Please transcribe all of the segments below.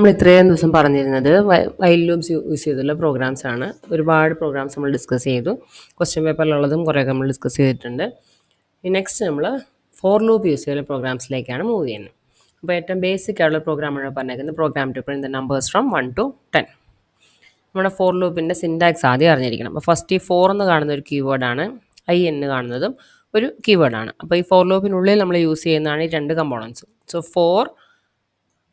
നമ്മൾ ഇത്രയും ദിവസം പറഞ്ഞിരുന്നത് വൈൽ ലൂപ്സ് യൂസ് ചെയ്തുള്ള പ്രോഗ്രാംസ് ആണ്. ഒരുപാട് പ്രോഗ്രാംസ് നമ്മൾ ഡിസ്കസ് ചെയ്തു. ക്വസ്റ്റ്യൻ പേപ്പറിലുള്ളതും കുറേയൊക്കെ നമ്മൾ ഡിസ്കസ് ചെയ്തിട്ടുണ്ട്. നെക്സ്റ്റ് നമ്മൾ ഫോർ ലൂപ്പ് യൂസ് ചെയ്യുന്ന പ്രോഗ്രാംസിലേക്കാണ് മൂവ് ചെയ്യുന്നത്. അപ്പോൾ ഏറ്റവും ബേസിക് ആയിട്ടുള്ള പ്രോഗ്രാമാണ് പറഞ്ഞേക്കുന്നത്. Program to print the numbers from 1 to 10. നമ്മുടെ ഫോർ ലൂപ്പിൻ്റെ സിൻടാക്സ് ആദ്യം അറിഞ്ഞിരിക്കണം. അപ്പോൾ ഫസ്റ്റ് ഈ 4 എന്ന് കാണുന്ന ഒരു കീവേഡാണ്, ഐ എന്ന് കാണുന്നതും ഒരു കീവേഡാണ്. അപ്പോൾ ഈ ഫോർ ലൂപ്പിനുള്ളിൽ നമ്മൾ യൂസ് ചെയ്യുന്നതാണ് ഈ രണ്ട് കമ്പോണൻസ്. സോ ഫോർ,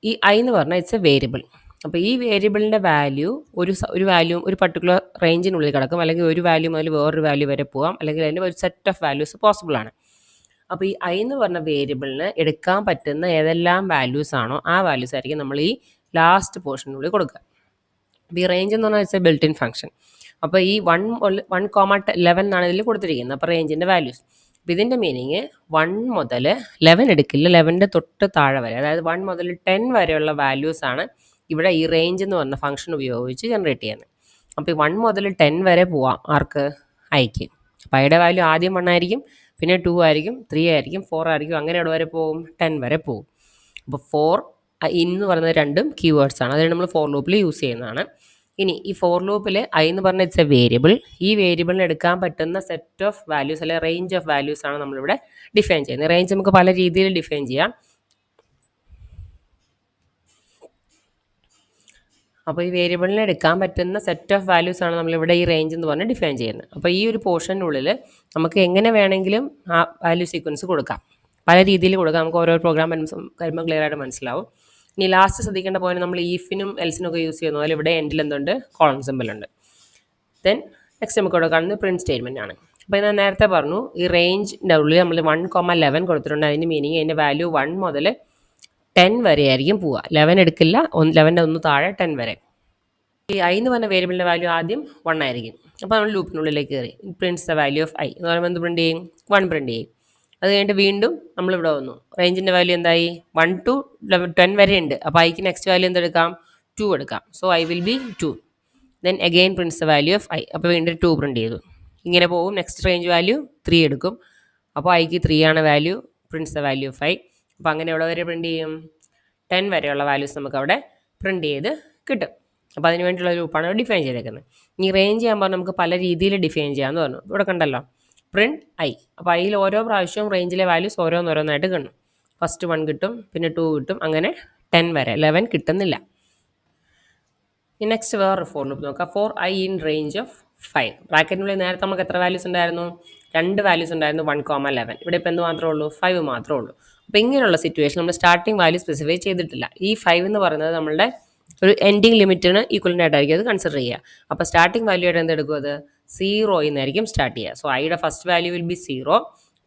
ഈ ഐ എന്ന് പറഞ്ഞാൽ ഇറ്റ്സ് എ വേരിയബിൾ. അപ്പോൾ ഈ വേരിയബിളിൻ്റെ വാല്യൂ ഒരു വാല്യൂ ഒരു പർട്ടിക്കുലർ റേഞ്ചിനുള്ളിൽ കിടക്കും, അല്ലെങ്കിൽ ഒരു വാല്യൂ മുതൽ വേറൊരു വാല്യൂ വരെ പോകാം, അല്ലെങ്കിൽ അതിൻ്റെ ഒരു സെറ്റ് ഓഫ് വാല്യൂസ് പോസിബിൾ ആണ്. അപ്പോൾ ഈ ഐ എന്ന് പറഞ്ഞ വേരിയബിളിന് എടുക്കാൻ പറ്റുന്ന ഏതെല്ലാം വാല്യൂസ് ആണോ ആ വാല്യൂസ് ആയിരിക്കും നമ്മൾ ഈ ലാസ്റ്റ് പോർഷനുള്ളിൽ കൊടുക്കുക. അപ്പോൾ ഈ റേഞ്ച് എന്ന് പറഞ്ഞാൽ it's a built in function. അപ്പോൾ ഈ 1,11 എന്നാണ് ഇതിൽ കൊടുത്തിരിക്കുന്നത്. അപ്പോൾ റേഞ്ചിൻ്റെ വാല്യൂസ്. അപ്പോൾ ഇതിൻ്റെ മീനിങ് 1 മുതൽ 11 എടുക്കില്ല, 11ൻ്റെ തൊട്ട് താഴെ വരെ, അതായത് 1 മുതൽ 10 വരെയുള്ള വാല്യൂസ് ആണ് ഇവിടെ ഈ റേഞ്ച് എന്ന് പറഞ്ഞ ഫംഗ്ഷൻ ഉപയോഗിച്ച് ജനറേറ്റ് ചെയ്യുന്നത്. അപ്പോൾ ഈ 1 മുതൽ 10 വരെ പോവാം ആർക്ക്? ഐക്ക്. അപ്പോൾ ഐയുടെ വാല്യൂ ആദ്യം 1 ആയിരിക്കും, പിന്നെ 2 ആയിരിക്കും, 3 ആയിരിക്കും, 4 ആയിരിക്കും, അങ്ങനെ എവിടെ വരെ പോകും? 10 വരെ പോകും. അപ്പോൾ 4 എന്ന് പറയുന്നത് രണ്ടും കീവേഡ്സ് ആണ്, അതായത് നമ്മൾ ഫോർ ലൂപ്പിൽ യൂസ് ചെയ്യുന്നതാണ്. ഇനി ഈ ഫോർ ലൂപ്പിൽ ഐ എന്ന് പറഞ്ഞ ഇറ്റ്സ് എ വേരിയബിൾ. ഈ വേരിയബിളിന് എടുക്കാൻ പറ്റുന്ന സെറ്റ് ഓഫ് വാല്യൂസ് അല്ലെങ്കിൽ റേഞ്ച് ഓഫ് വാല്യൂസ് ആണ് നമ്മളിവിടെ ഡിഫൈൻ ചെയ്യുന്നത്. റേഞ്ച് നമുക്ക് പല രീതിയിൽ ഡിഫൈൻ ചെയ്യാം. അപ്പോൾ ഈ വേരിയബിളിന് എടുക്കാൻ പറ്റുന്ന സെറ്റ് ഓഫ് വാല്യൂസ് ആണ് നമ്മളിവിടെ ഈ റേഞ്ച് എന്ന് പറഞ്ഞ് ഡിഫൈൻ ചെയ്യുന്നത്. അപ്പോൾ ഈ ഒരു പോർഷനുള്ളിൽ നമുക്ക് എങ്ങനെ വേണമെങ്കിലും ആ വാല്യൂ സീക്വൻസ് കൊടുക്കാം, പല രീതിയിൽ കൊടുക്കാം. നമുക്ക് ഓരോ പ്രോഗ്രാം വരുമ്പോൾ ക്ലിയർ ആയിട്ട് മനസ്സിലാവും. ഇനി ലാസ്റ്റ് ശ്രദ്ധിക്കേണ്ട പോയിന്റ്, നമ്മൾ ഈഫിനും എൽസിനും ഒക്കെ യൂസ് ചെയ്യുന്ന പോലെ ഇവിടെ എൻഡിൽ എന്തുണ്ട്? കോളം സിമ്പിൾ ഉണ്ട്. ദെൻ നെക്സ്റ്റ് നമുക്ക് ഇവിടെ കാണുന്നത് പ്രിന്റ് സ്റ്റേറ്റ്മെന്റ് ആണ്. അപ്പോൾ ഞാൻ നേരത്തെ പറഞ്ഞു ഈ റേഞ്ചിൻ്റെ ഉള്ളിൽ നമ്മൾ 1,11 കൊടുത്തിട്ടുണ്ട്. അതിൻ്റെ മീനിങ് അതിൻ്റെ വാല്യൂ 1 മുതൽ 10 വരെ ആയിരിക്കും പോവുക. 11 എടുക്കില്ല, 11ൻ്റെ ഒന്ന് താഴെ 10 വരെ. ഈ ഐ എന്ന് പറഞ്ഞ വേരിയബിളിൻ്റെ വാല്യൂ ആദ്യം 1 ആയിരിക്കും. അപ്പോൾ നമ്മൾ ലൂപ്പിനുള്ളിലേക്ക് കയറി prints the value of I എന്ന് പറയുമ്പോൾ എന്ത് പ്രിന്റ് ചെയ്യും? 1 പ്രിന്റ് ചെയ്യും. അത് കഴിഞ്ഞിട്ട് വീണ്ടും നമ്മളിവിടെ വന്നു, റേഞ്ചിൻ്റെ വാല്യൂ എന്തായി? 1 to 10 വരെ ഉണ്ട്. അപ്പോൾ ഐക്ക് നെക്സ്റ്റ് വാല്യൂ എന്തെടുക്കാം? 2 എടുക്കാം. So I will be 2. Then again prints the value of I. അപ്പോൾ വീണ്ടും 2 പ്രിന്റ് ചെയ്തു. ഇങ്ങനെ പോകും. നെക്സ്റ്റ് റേഞ്ച് വാല്യൂ 3 എടുക്കും. അപ്പോൾ ഐക്ക് 3 ആണ് value, prints the value of I. അപ്പോൾ അങ്ങനെ എവിടെ വരെ പ്രിന്റ് ചെയ്യും? 10 വരെയുള്ള വാല്യൂസ് നമുക്ക് അവിടെ പ്രിന്റ് ചെയ്ത് കിട്ടും. അപ്പോൾ അതിന് വേണ്ടിയുള്ള ലൂപ്പാണ് ഡിഫൈൻ ചെയ്തേക്കുന്നത്. ഈ റേഞ്ച് ചെയ്യുമ്പോൾ നമുക്ക് പല രീതിയിൽ ഡിഫൈൻ ചെയ്യാമെന്ന് പറഞ്ഞു. ഇവിടെ കണ്ടല്ലോ, പ്രിന്റ് ഐ. അപ്പോൾ ഐയിൽ ഓരോ പ്രാവശ്യവും റേഞ്ചിലെ വാല്യൂസ് ഓരോന്നോരോന്നായിട്ട് കിട്ടും. ഫസ്റ്റ് 1 കിട്ടും, പിന്നെ 2 കിട്ടും, അങ്ങനെ 10 വരെ. 11 കിട്ടുന്നില്ല. നെക്സ്റ്റ് വേറെ ഫോർ ലൂപ്പ് നോക്കാം. For i in range of 5. ബ്രാക്കറ്റിനുള്ളിൽ നേരത്തെ നമുക്ക് എത്ര വാല്യൂസ് ഉണ്ടായിരുന്നു? 2 വാല്യൂസ് ഉണ്ടായിരുന്നു, 1,11. ഇവിടെ ഇപ്പോൾ എന്ത് മാത്രമേ ഉള്ളൂ? 5 മാത്രമേ ഉള്ളൂ. അപ്പോൾ ഇങ്ങനെയുള്ള സിറ്റുവേഷൻ നമ്മൾ സ്റ്റാർട്ടിംഗ് വാല്യൂ സ്പെസിഫൈ ചെയ്തിട്ടില്ല. ഈ 5 എന്ന് പറയുന്നത് നമ്മളുടെ ഒരു എൻഡിങ് ലിമിറ്റിന് ഈക്വലൻ്റ് ആയിട്ടായിരിക്കും അത് കൺസിഡർ ചെയ്യുക. അപ്പോൾ സ്റ്റാർട്ടിംഗ് വാല്യൂ ആയിട്ട് എന്ത് എടുക്കും? അത് 0 എന്നായിരിക്കും സ്റ്റാർട്ട് ചെയ്യുക. സോ ഐയുടെ ഫസ്റ്റ് വാല്യൂ വിൽ ബി 0,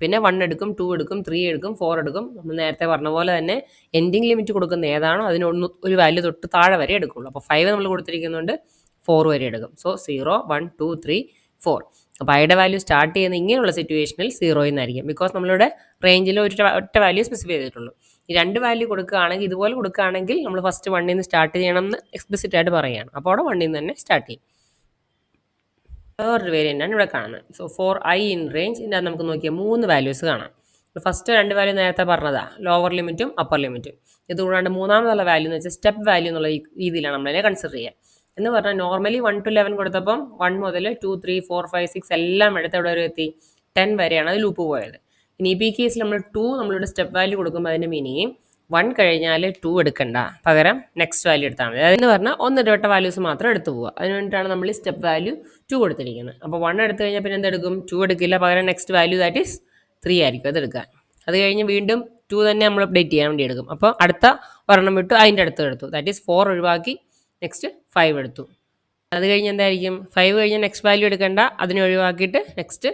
പിന്നെ 1 എടുക്കും, 2 എടുക്കും, 3 എടുക്കും, 4 എടുക്കും. നമ്മൾ നേരത്തെ പറഞ്ഞ പോലെ തന്നെ എൻഡിങ് ലിമിറ്റ് കൊടുക്കുന്ന ഏതാണോ അതിന് ഒരു വാല്യൂ തൊട്ട് താഴെ വരെ എടുക്കുള്ളൂ. അപ്പോൾ 5 നമ്മൾ കൊടുത്തിരിക്കുന്നുണ്ട്, 4 വരെ എടുക്കും. സോ 0, 1, 2, 3, 4. അപ്പോൾ ഐയുടെ വാല്യൂ സ്റ്റാർട്ട് ചെയ്യുന്ന ഇങ്ങനെയുള്ള സിറ്റുവേഷനിൽ 0 എന്നായിരിക്കും. ബിക്കോസ് നമ്മളിവിടെ റേഞ്ചിൽ ഒറ്റ വാല്യൂ സ്പെസിഫൈ ചെയ്തിട്ടുള്ളൂ. ഈ 2 വാല്യൂ കൊടുക്കുകയാണെങ്കിൽ, ഇതുപോലെ കൊടുക്കുകയാണെങ്കിൽ നമ്മൾ ഫസ്റ്റ് 1 നിന്ന് സ്റ്റാർട്ട് ചെയ്യണം എന്ന് എക്സ്പ്ലിസിറ്റ് ആയിട്ട് പറയുകയാണ്. അപ്പോൾ അവിടെ 1 നിന്ന് തന്നെ സ്റ്റാർട്ട് ചെയ്യും. വേറൊരു വേരിയൻ്റാണ് ഇവിടെ കാണുന്നത്. So for i in range, ഇതിൻ്റെ നമുക്ക് നോക്കിയാൽ 3 വാല്യൂസ് കാണാം. ഫസ്റ്റ് 2 വാല്യൂ നേരത്തെ പറഞ്ഞതാണ്, ലോവർ ലിമിറ്റും അപ്പർ ലിമിറ്റും. ഇതുകൂടാണ്ട് മൂന്നാമതുള്ള വാല്യൂ എന്ന് വെച്ചാൽ സ്റ്റെപ്പ് വാല്യൂ എന്നുള്ള രീതിയിലാണ് നമ്മളതിനെ കൺസിഡർ ചെയ്യുക. എന്ന് പറഞ്ഞാൽ നോർമലി 1 to 11 കൊടുത്തപ്പം 1 മുതൽ 2, 3, 4, 5, 6 എല്ലാം എടുത്ത് എവിടെ വരെ എത്തി? 10 വരെയാണ് അത് ലൂപ്പ് പോയത്. ഇനി ഈ കേസിൽ നമ്മൾ 2 നമ്മളിവിടെ സ്റ്റെപ്പ് വാല്യൂ കൊടുക്കുമ്പോൾ അതിൻ്റെ മീനിങ് 1 കഴിഞ്ഞാൽ 2 എടുക്കണ്ട, പകരം നെക്സ്റ്റ് വാല്യൂ എടുത്താൽ മതി. അതെന്ന് പറഞ്ഞാൽ 1 ഇരട്ട വാല്യൂസ് മാത്രം എടുത്തു പോവുക. അതിന് വേണ്ടിയിട്ടാണ് നമ്മൾ ഈ സ്റ്റെപ്പ് വാല്യൂ 2 കൊടുത്തിരിക്കുന്നത്. അപ്പോൾ 1 എടുത്തു കഴിഞ്ഞാൽ പിന്നെ എന്തെടുക്കും? 2 എടുക്കില്ല, പകരം നെക്സ്റ്റ് വാല്യൂ ദാറ്റ് ഈസ് 3 ആയിരിക്കും അത് എടുക്കാൻ. അത് കഴിഞ്ഞ് വീണ്ടും 2 തന്നെ നമ്മൾ അപ്ഡേറ്റ് ചെയ്യാൻ വേണ്ടി എടുക്കും. അപ്പോൾ അടുത്ത ഒരെണ്ണം വിട്ടു, അതിൻ്റെ അടുത്ത് എടുത്തു, ദാറ്റ് ഈസ് 4 ഒഴിവാക്കി നെക്സ്റ്റ് 5 എടുത്തു. അത് കഴിഞ്ഞ് എന്തായിരിക്കും? 5 കഴിഞ്ഞ് നെക്സ്റ്റ് വാല്യൂ എടുക്കേണ്ട, അതിനെ ഒഴിവാക്കിയിട്ട് നെക്സ്റ്റ്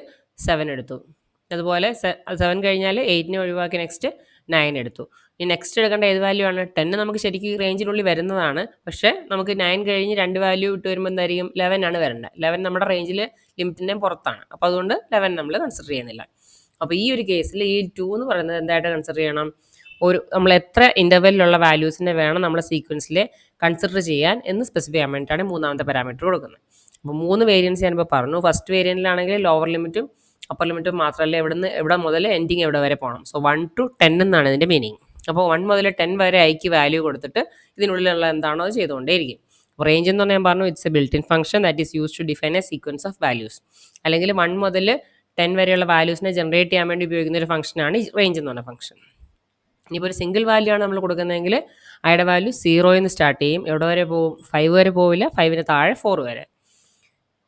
7 എടുത്തു. അതുപോലെ 7 കഴിഞ്ഞാൽ 8നെ ഒഴിവാക്കി നെക്സ്റ്റ് 9 എടുത്തു. ഈ നെക്സ്റ്റ് എടുക്കേണ്ട ഏത് വാല്യൂ ആണ്? 10 നമുക്ക് ശരിക്കും റേഞ്ചിനുള്ളിൽ വരുന്നതാണ്, പക്ഷേ നമുക്ക് 9 കഴിഞ്ഞ് 2 വാല്യൂ ഇട്ട് വരുമ്പോൾ എന്തായിരിക്കും? 11 ആണ് വരേണ്ടത്. 11 നമ്മുടെ റേഞ്ചിൽ ലിമിറ്റിൻ്റെ പുറത്താണ്. അപ്പോൾ അതുകൊണ്ട് 11 നമ്മൾ കൺസിഡർ ചെയ്യുന്നില്ല. അപ്പോൾ ഈ ഒരു കേസിൽ ഈ 2 എന്ന് പറയുന്നത് എന്തായിട്ട് കൺസിഡർ ചെയ്യണം? നമ്മൾ എത്ര ഇൻ്റർവെല്ലിലുള്ള വാല്യൂസിനെ വേണം നമ്മുടെ സീക്വൻസിൽ കൺസിഡർ ചെയ്യാൻ എന്ന് സ്പെസിഫൈ ചെയ്യാൻ വേണ്ടിയിട്ടാണ് മൂന്നാമത്തെ പാരാമീറ്റർ കൊടുക്കുന്നത്. അപ്പോൾ 3 വേരിയൻസ് ഞാനിപ്പോൾ പറഞ്ഞു. ഫസ്റ്റ് വേരിയൻറ്റിലാണെങ്കിൽ ലോവർ ലിമിറ്റും അപ്പർ ലിമിറ്റും മാത്രമല്ല, എവിടെ മുതൽ എൻഡിങ് എവിടെ വരെ പോകണം. സോ 1 to 10 എന്നാണ് ഇതിൻ്റെ മീനിങ്. അപ്പോൾ 1 മുതൽ 10 വരെ ഐക്ക് വാല്യൂ കൊടുത്തിട്ട് ഇതിനുള്ളിലുള്ള എന്താണോ അത് ചെയ്തുകൊണ്ടേയിരിക്കും. റേഞ്ച് എന്ന് പറഞ്ഞാൽ ഞാൻ പറഞ്ഞു it's a built in function that is use to define a sequence of values. അല്ലെങ്കിൽ 1 മുതൽ 10 വരെയുള്ള വാല്യൂസിനെ ജനറേറ്റ് ചെയ്യാൻ വേണ്ടി ഉപയോഗിക്കുന്ന ഒരു ഫംഗ്ഷനാണ് റേഞ്ച് എന്ന് പറഞ്ഞ ഫംഗ്ഷൻ. ഇനിയിപ്പോൾ ഒരു സിംഗിൾ വാല്യൂ ആണ് നമ്മൾ കൊടുക്കുന്നതെങ്കിൽ അയുടെ വാല്യൂ 0 എന്ന് സ്റ്റാർട്ട് ചെയ്യും. എവിടെ വരെ പോകും? 5 വരെ പോവില്ല, 5ന് താഴെ 4 വരെ.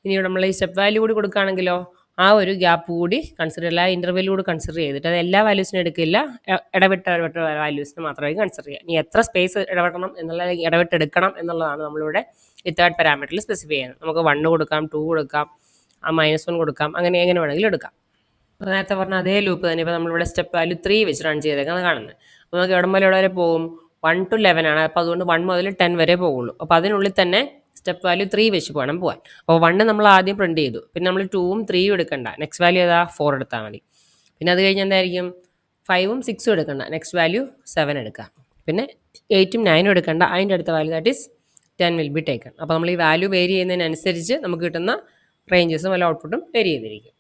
ഇനി ഇവിടെ നമ്മൾ ഈ സ്റ്റെപ്പ് വാല്യൂ കൂടി കൊടുക്കുകയാണെങ്കിലോ ആ ഒരു ഗ്യാപ്പ് കൂടി കൺസിഡർ ചെയ്യുക, ഇൻ്റർവെൽ കൂടി കൺസിഡർ ചെയ്തിട്ട് അത് എല്ലാ വാല്യൂസിനും എടുക്കില്ല, ഇടവിട്ട വാല്യൂസിന് മാത്രമായിരിക്കും കൺസിഡർ ചെയ്യുക. ഇനി എത്ര സ്പേസ് ഇടപെടണം എന്നുള്ള ഇടവിട്ടെടുക്കണം എന്നുള്ളതാണ് നമ്മളിവിടെ ഈ തേർഡ് പാരാമീറ്ററിൽ സ്പെസിഫൈ ചെയ്യുന്നത്. നമുക്ക് 1 കൊടുക്കാം, 2 കൊടുക്കാം, -1 കൊടുക്കാം, അങ്ങനെ എങ്ങനെ വേണമെങ്കിലും എടുക്കാം. അപ്പോൾ നേരത്തെ പറഞ്ഞ അതേ ലൂപ്പ് തന്നെ ഇപ്പോൾ നമ്മളിവിടെ സ്റ്റെപ്പ് വാല്യൂ 3 വെച്ച് റൺ ചെയ്തേക്കാണ് കാണുന്നത്. അപ്പോൾ നമുക്ക് എവിടെ മുതൽ എവിടെ വരെ പോകും? 1 to 11 ആണ്. അപ്പോൾ അതുകൊണ്ട് 1 മുതൽ 10 വരെ പോകുള്ളൂ. അപ്പോൾ അതിനുള്ളിൽ തന്നെ സ്റ്റെപ്പ് വാല്യൂ 3 വെച്ച് വേണം പോകാൻ. അപ്പോൾ 1 നമ്മൾ ആദ്യം പ്രിൻറ്റ് ചെയ്തു, പിന്നെ നമ്മൾ 2ഉം 3ഉം എടുക്കണ്ട, നെക്സ്റ്റ് വാല്യൂ ഏതാ? 4 എടുത്താൽ മതി. പിന്നെ അത് കഴിഞ്ഞ് എന്തായിരിക്കും? 5ഉം 6ഉം എടുക്കണ്ട, നെക്സ്റ്റ് വാല്യൂ 7 എടുക്കുക. പിന്നെ 8ഉം 9ഉം എടുക്കണ്ട, അതിൻ്റെ അടുത്ത value that is 10 will be taken. അപ്പോൾ നമ്മൾ ഈ വാല്യൂ വേരി ചെയ്യുന്നതിനനുസരിച്ച് നമുക്ക് കിട്ടുന്ന റേഞ്ചസും അല്ല ഔട്ട്പുട്ടും വേരി ചെയ്തിരിക്കും.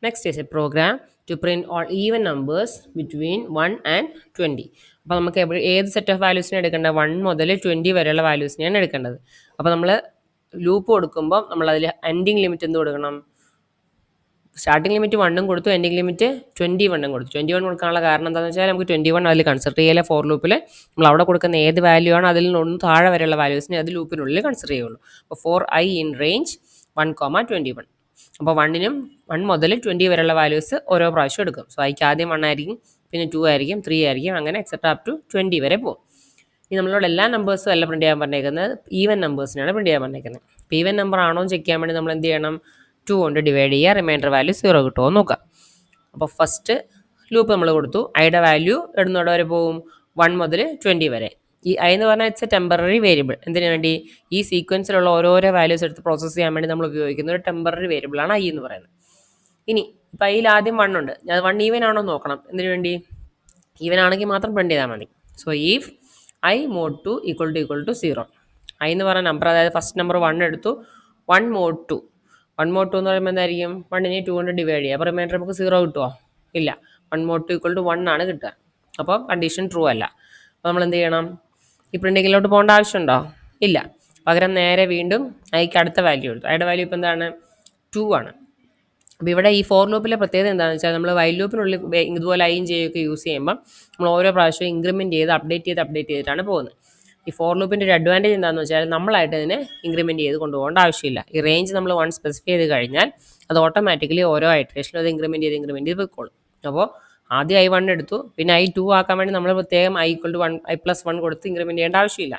Next is a program to print all even numbers between 1 and 20. അപ്പോൾ നമുക്ക് ഏത് സെറ്റ് ഓഫ് വാല്യൂസിനെ എടുക്കേണ്ടത്? 1 മുതൽ 20 വരെയുള്ള വാല്യൂസിനെയാണ് എടുക്കേണ്ടത്. അപ്പോൾ നമ്മൾ ലൂപ്പ് കൊടുക്കുമ്പോൾ നമ്മൾ അതിൽ എൻഡിങ് ലിമിറ്റ് എന്ത് കൊടുക്കണം? സ്റ്റാർട്ടിംഗ് ലിമിറ്റ് 1ഉം കൊടുത്തു, എൻഡിങ് ലിമിറ്റ് 21ഉം കൊടുത്തു. 21 കൊടുക്കാനുള്ള കാരണം എന്താണെന്ന് വെച്ചാൽ നമുക്ക് 21 അതിൽ കൺസിഡർ ചെയ്യില്ല. ഫോർ ലൂപ്പിൽ നമ്മൾ അവിടെ കൊടുക്കുന്ന ഏത് വാല്യൂ ആണ് അതിൽ നിന്ന് താഴെ വരെയുള്ള വാല്യൂസിനെ അത് ലൂപ്പിനുള്ളിൽ കൺസിഡർ ചെയ്യുള്ളൂ. അപ്പോൾ ഫോർ ഐ ഇൻ റേഞ്ച് 1,21. അപ്പോൾ 1 മുതൽ 20 വരെയുള്ള വാല്യൂസ് ഓരോ പ്രാവശ്യം എടുക്കും. സോ ഐക്ക് ആദ്യം 1 ആയിരിക്കും, പിന്നെ 2 ആയിരിക്കും, 3 ആയിരിക്കും, അങ്ങനെ എക്സെട്ര അപ് ടു 20 വരെ പോകും. ഇനി നമ്മളോട് എല്ലാ നമ്പേഴ്സും അല്ല പ്രിൻറ്റ് ചെയ്യാൻ പറഞ്ഞേക്കുന്നത്, ഈവൻ നമ്പേഴ്സിനാണ് പ്രിൻറ്റ് ചെയ്യാൻ പറഞ്ഞേക്കുന്നത്. അപ്പോൾ ഈവൻ നമ്പർ ആണോ എന്ന് ചെക്ക് ചെയ്യാൻ വേണ്ടി നമ്മൾ എന്ത് ചെയ്യണം? 2 കൊണ്ട് ഡിവൈഡ് ചെയ്യുക, റിമൈൻഡർ വാല്യൂ 0 കിട്ടുമോ എന്ന് നോക്കാം. അപ്പോൾ ഫസ്റ്റ് ലൂപ്പ് നമ്മൾ കൊടുത്തു, ഐയുടെ വാല്യൂ ഇടുന്നോടെ വരെ പോകും? 1 മുതൽ 20 വരെ. ഈ ഐ എന്ന് പറഞ്ഞാൽ ഇറ്റ്സ് എ ടെമ്പററി വേരിയബിൾ. എന്തിനു വേണ്ടി? ഈ സീക്വൻസിലുള്ള ഓരോരോ വാല്യൂസ് എടുത്ത് പ്രോസസ്സ് ചെയ്യാൻ വേണ്ടി നമ്മൾ ഉപയോഗിക്കുന്ന ഒരു ടെമ്പററി വേരിയബിളാണ് ഐ എന്ന് പറയുന്നത്. ഇനി ഇപ്പം ഐയിൽ ആദ്യം 1 ഉണ്ട്, അത് 1 ഈവൻ ആണോ നോക്കണം. എന്തിനു വേണ്ടി? ഈവൻ ആണെങ്കിൽ മാത്രം പ്രിൻറ്റ് ചെയ്താൽ മതി. So if I mod 2 = 0, I എന്ന് പറയുന്ന നമ്പർ, അതായത് ഫസ്റ്റ് നമ്പർ 1 എടുത്തു, 1 mod 2 എന്ന് പറയുമ്പോൾ എന്തായിരിക്കും? 1നെ 2 കൊണ്ട് ഡിവൈഡ് ചെയ്യുക, അപ്പോൾ റിമൈൻഡർ നമുക്ക് 0 കിട്ടുമോ? ഇല്ല. 1 mod 2 = 1 ആണ് കിട്ടുക. അപ്പോൾ കണ്ടീഷൻ ട്രൂ അല്ല. അപ്പോൾ നമ്മൾ എന്ത് ചെയ്യണം? ഈ പ്രിൻറ്റിങ്ങിലോട്ട് പോകേണ്ട ആവശ്യമുണ്ടോ? ഇല്ല. പകരം നേരെ വീണ്ടും ഐക്ക് അടുത്ത വാല്യൂ എടുത്തു. ഐയുടെ വാല്യൂ ഇപ്പോൾ എന്താണ്? 2 ആണ്. അപ്പോൾ ഇവിടെ ഈ ഫോർ ലൂപ്പിലെ പ്രത്യേകത എന്താണെന്ന് വെച്ചാൽ നമ്മൾ വൈൽ ലൂപ്പിനുള്ളിൽ ഇതുപോലെ ഐയും ജെയൊക്കെ യൂസ് ചെയ്യുമ്പോൾ നമ്മൾ ഓരോ പ്രാവശ്യവും ഇൻക്രിമെൻറ്റ് ചെയ്ത് അപ്ഡേറ്റ് ചെയ്തിട്ടാണ് പോകുന്നത്. ഈ ഫോർ ലൂപ്പിൻ്റെ ഒരു അഡ്വാൻറ്റേജ് എന്താണെന്ന് വെച്ചാൽ നമ്മളായിട്ട് ഇതിനെ ഇൻക്രിമെൻറ്റ് ചെയ്ത് കൊണ്ടുപോകേണ്ട ആവശ്യമില്ല. ഈ റേഞ്ച് നമ്മൾ 1 സ്പെസിഫൈ ചെയ്ത് കഴിഞ്ഞാൽ അത് ഓട്ടോമാറ്റിക്കലി ഓരോ ഇറ്ററേഷനിലും അത് ഇൻക്രിമെൻറ്റ് ചെയ്ത് പോയിക്കോളും. അപ്പോൾ ആദ്യം I1 എടുത്തു, പിന്നെ I2 ആക്കാൻ വേണ്ടി നമ്മൾ പ്രത്യേകം I=1 I+1 കൊടുത്ത് ഇൻക്രിമെൻറ്റ് ചെയ്യേണ്ട ആവശ്യമില്ല.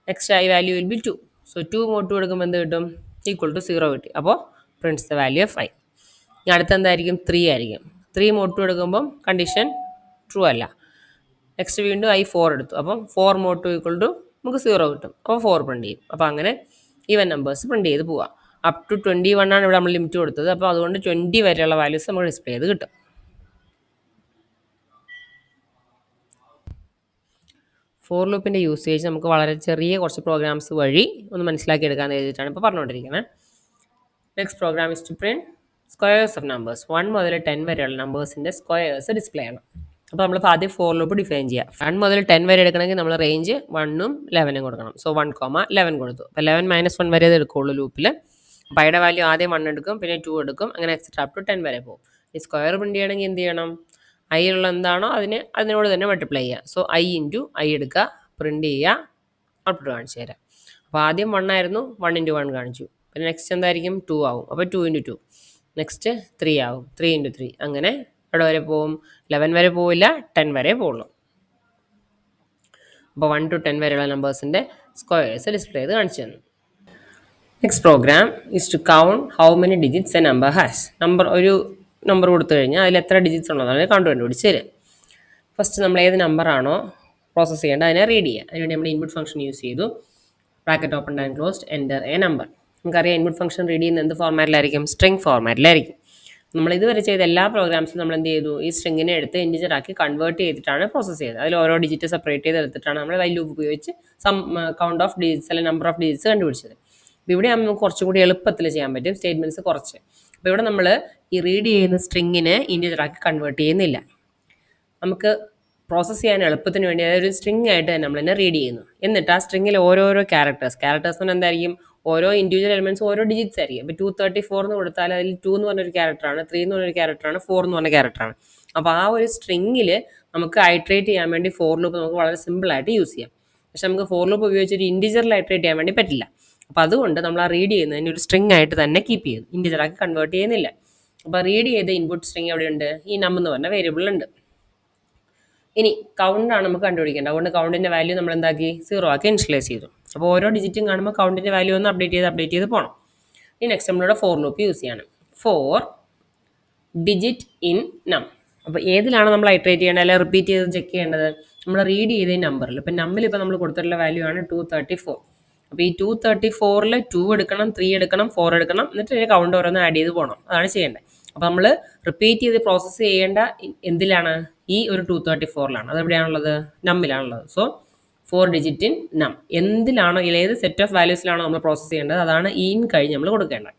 Next I value will be 2. So 2 mod 2 എടുക്കുമ്പോൾ എന്ത് കിട്ടും? =0 കിട്ടി. അപ്പോൾ prints the value of I. ഇനി അടുത്ത എന്തായിരിക്കും? 3 ആയിരിക്കും. 3 mod 2 എടുക്കുമ്പം കണ്ടീഷൻ ട്രൂ അല്ല. നെക്സ്റ്റ് വീണ്ടും I4 എടുത്തു, അപ്പം 4 mod 2 നമുക്ക് 0 കിട്ടും. അപ്പോൾ 4 പ്രിൻറ്റ് ചെയ്യും. അപ്പോൾ അങ്ങനെ ഈവൻ നമ്പേഴ്സ് പ്രിൻറ്റ് ചെയ്ത് പോവാം. അപ് ടു 21 ആണ് ഇവിടെ നമ്മൾ ലിമിറ്റ് കൊടുത്തത്. അപ്പോൾ അതുകൊണ്ട് 20 വരെയുള്ള വാല്യൂസ് നമുക്ക് ഡിസ്പ്ലേ ചെയ്ത് കിട്ടും. ഫോർ ലൂപ്പിൻ്റെ യൂസേജ് നമുക്ക് വളരെ ചെറിയ കുറച്ച് പ്രോഗ്രാംസ് വഴി ഒന്ന് മനസ്സിലാക്കി എടുക്കാൻ എഴുതിയിട്ടാണ് ഇപ്പോൾ പറഞ്ഞുകൊണ്ടിരിക്കുന്നത്. Next program is to print squares of numbers. 1 മുതൽ 10 വരെയുള്ള നമ്പേഴ്സിൻ്റെ സ്ക്വയേഴ്സ് ഡിസ്പ്ലേ ചെയ്യണം. അപ്പോൾ നമ്മൾ ആദ്യം ഫോർ ലൂപ്പ് ഡിഫൈൻ ചെയ്യാം. 1 മുതൽ 10 വരെ എടുക്കണമെങ്കിൽ നമ്മൾ റേഞ്ച് 1ഉം 11ഉം കൊടുക്കണം. സോ 1,11 കൊടുത്തു. അപ്പോൾ 11 - 1 വരെ എടുക്കുള്ളൂ ലൂപ്പിൽ. അപ്പോൾ ഐയുടെ വാല്യൂ ആദ്യം 1 എടുക്കും, പിന്നെ 2 എടുക്കും, അങ്ങനെ എക്സെട്ര അപ് ടു 10 വരെ പോകും. ഈ സ്ക്വയർ പ്രിൻറ്റ് ചെയ്യണമെങ്കിൽ എന്ത് ചെയ്യണം? ഐയിലുള്ള എന്താണോ അതിനോട് തന്നെ മൾട്ടിപ്ലൈ ചെയ്യുക. സോ I × I എടുക്കുക, പ്രിൻറ്റ് ചെയ്യുക, ഔട്ട്പുട്ട് കാണിച്ചു തരാം. അപ്പോൾ ആദ്യം 1 ആയിരുന്നു, 1 × 1 കാണിച്ചു. പിന്നെ നെക്സ്റ്റ് എന്തായിരിക്കും? 2 ആവും. അപ്പോൾ 2 × 2. നെക്സ്റ്റ് 3 ആവും, 3 × 3. അങ്ങനെ എവിടെ വരെ പോകും? 11 വരെ പോവില്ല, 10 വരെ പോകുള്ളൂ. അപ്പോൾ 1 to 10 വരെയുള്ള നമ്പേഴ്സിൻ്റെ സ്ക്വയേഴ്സ് ഡിസ്പ്ലേ ചെയ്ത് കാണിച്ചു തന്നു. Next program is to count how many digits a number has. ഒരു നമ്പർ കൊടുത്തു കഴിഞ്ഞാൽ അതിൽ എത്ര ഡിജിറ്റ്സ് ഉള്ളതാണ് കൗണ്ട് കണ്ടുപിടിച്ച് തരും. ഫസ്റ്റ് നമ്മൾ ഏത് നമ്പറാണോ പ്രോസസ്സ് ചെയ്യേണ്ടത് അതിനെ റീഡ് ചെയ്യുക. അതിനുവേണ്ടി നമ്മൾ ഇൻപുട്ട് ഫംഗ്ഷൻ യൂസ് ചെയ്തു. Bracket open and closed, enter A number. നമുക്കറിയാം ഇൻപുട്ട് ഫംഗ്ഷൻ റീഡ് ചെയ്യുന്ന എന്ത് ഫോർമാറ്റിലായിരിക്കും? സ്ട്രിംഗ് ഫോർമാറ്റിലായിരിക്കും. നമ്മൾ ഇതുവരെ ചെയ്ത എല്ലാ പ്രോഗ്രാംസും നമ്മൾ എന്ത് ചെയ്തു? ഈ സ്ട്രിങ്ങിനെ എടുത്ത് ഇൻറ്റിജർ ആക്കി കൺവേർട്ട് ചെയ്തിട്ടാണ് പ്രോസസ്സ് ചെയ്തത്. അതിൽ ഓരോ ഡിജിറ്റ് സെപ്പറേറ്റ് ചെയ്ത് എടുത്തിട്ടാണ് നമ്മൾ വൈൽ ലൂപ്പ് ഉപയോഗിച്ച് കൗണ്ട് ഓഫ് ഡിജിറ്റ്സ് അല്ലെങ്കിൽ നമ്പർ ഓഫ് ഡിജിറ്റ്സ് കണ്ടുപിടിച്ചത്. അപ്പോൾ ഇവിടെ നമുക്ക് കുറച്ചുകൂടി എളുപ്പത്തിൽ ചെയ്യാൻ പറ്റും, സ്റ്റേറ്റ്മെൻറ്റ്സ് കുറച്ച്. അപ്പോൾ ഇവിടെ നമ്മൾ ഈ റീഡ് ചെയ്യുന്ന സ്ട്രിങ്ങിനെ ഇൻറ്റിജർ ആക്കി കൺവേർട്ട് ചെയ്യുന്നില്ല. നമുക്ക് പ്രോസസ്സ് ചെയ്യാൻ എളുപ്പത്തിന് വേണ്ടി അതായത് ഒരു സ്ട്രിങ് ആയിട്ട് തന്നെ നമ്മൾ തന്നെ റീഡ് ചെയ്യുന്നു. എന്നിട്ട് ആ സ്ട്രിങ്ങിൽ ഓരോരോ ക്യാരക്ടേഴ്സ് എന്ന് പറഞ്ഞാൽ എന്തായിരിക്കും, ഓരോ ഇൻഡിവിജ്വൽ എലിമെന്റ്സ് ഓരോ ഡിജിറ്റ്സ് ആയിരിക്കും. ഇപ്പോൾ 234 എന്ന് കൊടുത്താൽ അതിൽ 2 എന്ന് പറഞ്ഞൊരു ക്യാരക്ടറാണ്, 3 എന്ന് പറഞ്ഞൊരു ക്യാരക്ടറാണ്, 4 എന്ന് പറഞ്ഞ ക്യാരക്ടറാണ്. അപ്പോൾ ആ ഒരു സ്ട്രിങ്ങിൽ നമുക്ക് ഐട്രേറ്റ് ചെയ്യാൻ വേണ്ടി ഫോർ ലൂപ്പ് നമുക്ക് വളരെ സിമ്പിളായിട്ട് യൂസ് ചെയ്യാം. പക്ഷെ നമുക്ക് ഫോർ ലൂപ്പ് ഉപയോഗിച്ച് ഒരു ഇൻഡിജറിൽ ഐട്രേറ്റ് ചെയ്യാൻ വേണ്ടി പറ്റില്ല. അപ്പോൾ അതുകൊണ്ട് നമ്മൾ ആ റീഡ് ചെയ്യുന്നതിന് ഒരു സ്ട്രിങ് ആയിട്ട് തന്നെ കീപ്പ് ചെയ്യുന്നു, ഇൻഡിജറാക്കി കൺവേർട്ട് ചെയ്യുന്നില്ല. അപ്പോൾ റീഡ് ചെയ്ത ഇൻപുട്ട് സ്ട്രിങ് എവിടെയുണ്ട്, ഈ നം എന്ന് പറഞ്ഞ വേരിയബിൾ ഉണ്ട്. ഇനി കൗണ്ടാണ് നമുക്ക് കണ്ടുപിടിക്കേണ്ടത്. അതുകൊണ്ട് കൗണ്ടിൻ്റെ വാല്യൂ നമ്മൾ എന്താക്കി 0 ആക്കി ഇനിഷ്യലൈസ് ചെയ്തു. അപ്പോൾ ഓരോ ഡിജിറ്റും കാണുമ്പോൾ കൗണ്ടിൻ്റെ വാല്യൂ ഒന്ന് അപ്ഡേറ്റ് ചെയ്ത് പോകണം. ഇനി നെക്സ്റ്റ് നമ്മളിവിടെ ഫോർ ലൂപ്പ് യൂസ് ചെയ്യണം. ഫോർ ഡിജിറ്റ് ഇൻ നം. അപ്പോൾ ഏതിലാണ് നമ്മൾ ഐട്രേറ്റ് ചെയ്യേണ്ടത് അല്ലെങ്കിൽ റിപ്പീറ്റ് ചെയ്ത് ചെക്ക് ചെയ്യേണ്ടത്, നമ്മൾ റീഡ് ചെയ്ത ഈ നമ്പറിൽ. ഇപ്പം നമ്മിൽ ഇപ്പോൾ നമ്മൾ കൊടുത്തിട്ടുള്ള വാല്യൂ ആണ് 234. അപ്പോൾ ഈ 234-ൽ 2 എടുക്കണം, 3 എടുക്കണം, 4 എടുക്കണം, എന്നിട്ട് ഇതിന് കൗണ്ട് ഓരോന്ന് ആഡ് ചെയ്ത് പോകണം. അതാണ് ചെയ്യേണ്ടത്. അപ്പോൾ നമ്മൾ റിപ്പീറ്റ് ചെയ്ത് പ്രോസസ്സ് ചെയ്യേണ്ട എന്തിലാണ്, ഈ ഒരു 234-ലാണ്. അതെവിടെയാണുള്ളത്, നമ്മിലാണുള്ളത്. സോ 4 ഡിജിറ്റ് ഇൻ നം. എന്തിലാണോ, ഏത് സെറ്റ് ഓഫ് വാല്യൂസിലാണോ നമ്മൾ പ്രോസസ്സ് ചെയ്യേണ്ടത് അതാണ് ഇൻ കഴിഞ്ഞ് നമ്മൾ കൊടുക്കേണ്ടത്.